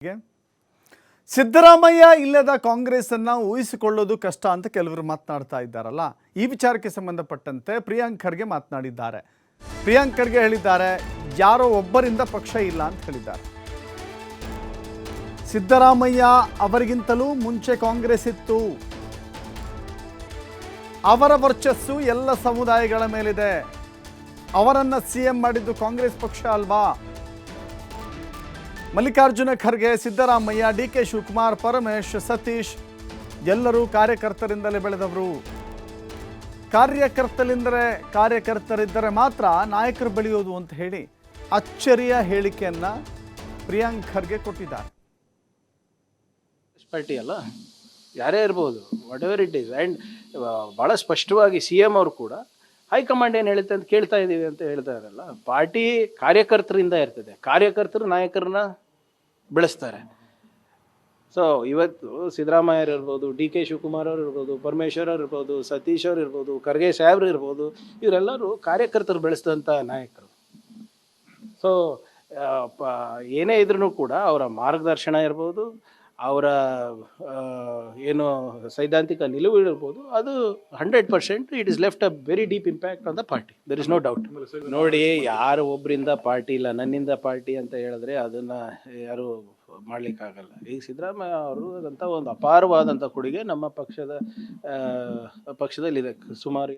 ಗೆ ಸಿದ್ದರಾಮಯ್ಯ ಇಲ್ಲದ ಕಾಂಗ್ರೆಸ್ ಅನ್ನ ಊಹಿಸಿಕೊಳ್ಳೋದು ಕಷ್ಟ ಅಂತ ಕೆಲವರು ಮಾತನಾಡ್ತಾ ಇದ್ದಾರಲ್ಲ. ಈ ವಿಚಾರಕ್ಕೆ ಸಂಬಂಧಪಟ್ಟಂತೆ ಪ್ರಿಯಾಂಕ್ ಖರ್ಗೆ ಮಾತನಾಡಿದ್ದಾರೆ. ಪ್ರಿಯಾಂಕ್ ಖರ್ಗೆ ಹೇಳಿದ್ದಾರೆ, ಯಾರೋ ಒಬ್ಬರಿಂದ ಪಕ್ಷ ಇಲ್ಲ ಅಂತ ಹೇಳಿದ್ದಾರೆ. ಸಿದ್ದರಾಮಯ್ಯ ಅವರಿಗಿಂತಲೂ ಮುಂಚೆ ಕಾಂಗ್ರೆಸ್ ಇತ್ತು. ಅವರ ವರ್ಚಸ್ಸು ಎಲ್ಲ ಸಮುದಾಯಗಳ ಮೇಲಿದೆ. ಅವರನ್ನ ಸಿಎಂ ಮಾಡಿದ್ದು ಕಾಂಗ್ರೆಸ್ ಪಕ್ಷ ಅಲ್ವಾ? ಮಲ್ಲಿಕಾರ್ಜುನ ಖರ್ಗೆ, ಸಿದ್ದರಾಮಯ್ಯ, ಡಿ.ಕೆ. ಶಿವಕುಮಾರ್, ಪರಮೇಶ್, ಸತೀಶ್ ಎಲ್ಲರೂ ಕಾರ್ಯಕರ್ತರಿಂದಲೇ ಬೆಳೆದವರು. ಕಾರ್ಯಕರ್ತರಿದ್ದರೆ ಮಾತ್ರ ನಾಯಕರು ಬೆಳೆಯೋದು ಅಂತ ಹೇಳಿ ಅಚ್ಚರಿಯ ಹೇಳಿಕೆಯನ್ನ ಪ್ರಿಯಾಂಕ್ ಖರ್ಗೆ ಕೊಟ್ಟಿದ್ದಾರೆ. ಪಾರ್ಟಿ ಅಲ್ಲ, ಯಾರೇ ಇರ್ಬೋದು, what ever it is. And ಭಾಳ ಸ್ಪಷ್ಟವಾಗಿ ಸಿ ಎಂ ಅವರು ಕೂಡ ಹೈಕಮಾಂಡ್ ಏನು ಹೇಳುತ್ತೆ ಅಂತ ಕೇಳ್ತಾ ಇದ್ದೀವಿ ಅಂತ ಹೇಳ್ತಾ ಇರಲ್ಲ. ಪಾರ್ಟಿ ಕಾರ್ಯಕರ್ತರಿಂದ ಇರ್ತದೆ, ಕಾರ್ಯಕರ್ತರು ನಾಯಕರನ್ನ ಬೆಳೆಸ್ತಾರೆ. ಸೊ ಇವತ್ತು ಸಿದ್ದರಾಮಯ್ಯರು ಇರ್ಬೋದು, ಡಿ.ಕೆ. ಶಿವಕುಮಾರ್ ಅವರು ಇರ್ಬೋದು, ಪರಮೇಶ್ವರ್ ಅವ್ರು ಇರ್ಬೋದು, ಸತೀಶ್ ಅವ್ರು ಇರ್ಬೋದು, ಖರ್ಗೆ ಸಾಹೇಬ್ರು ಇರ್ಬೋದು, ಇವರೆಲ್ಲರೂ ಕಾರ್ಯಕರ್ತರು ಬೆಳೆಸಿದಂಥ ನಾಯಕರು. ಸೊ ಏನೇ ಇದ್ರೂ ಕೂಡ ಅವರ ಮಾರ್ಗದರ್ಶನ ಇರ್ಬೋದು, ಅವರ ಏನು ಸೈದ್ಧಾಂತಿಕ ನಿಲುವು ಇರ್ಬೋದು, ಅದು 100% it is left a very deep impact on the party. There is no doubt. ನೋಡಿ, ಯಾರು ಒಬ್ಬರಿಂದ ಪಾರ್ಟಿ ಇಲ್ಲ, ನನ್ನಿಂದ ಪಾರ್ಟಿ ಅಂತ ಹೇಳಿದ್ರೆ ಅದನ್ನು ಯಾರು ಮಾಡಲಿಕ್ಕಾಗಲ್ಲ. ಈಗ ಸಿದ್ದರಾಮಯ್ಯ ಅವರು ಅಂತ ಒಂದು ಅಪಾರವಾದಂಥ ಕೊಡುಗೆ ನಮ್ಮ ಪಕ್ಷದಲ್ಲಿದೆ. ಸುಮಾರು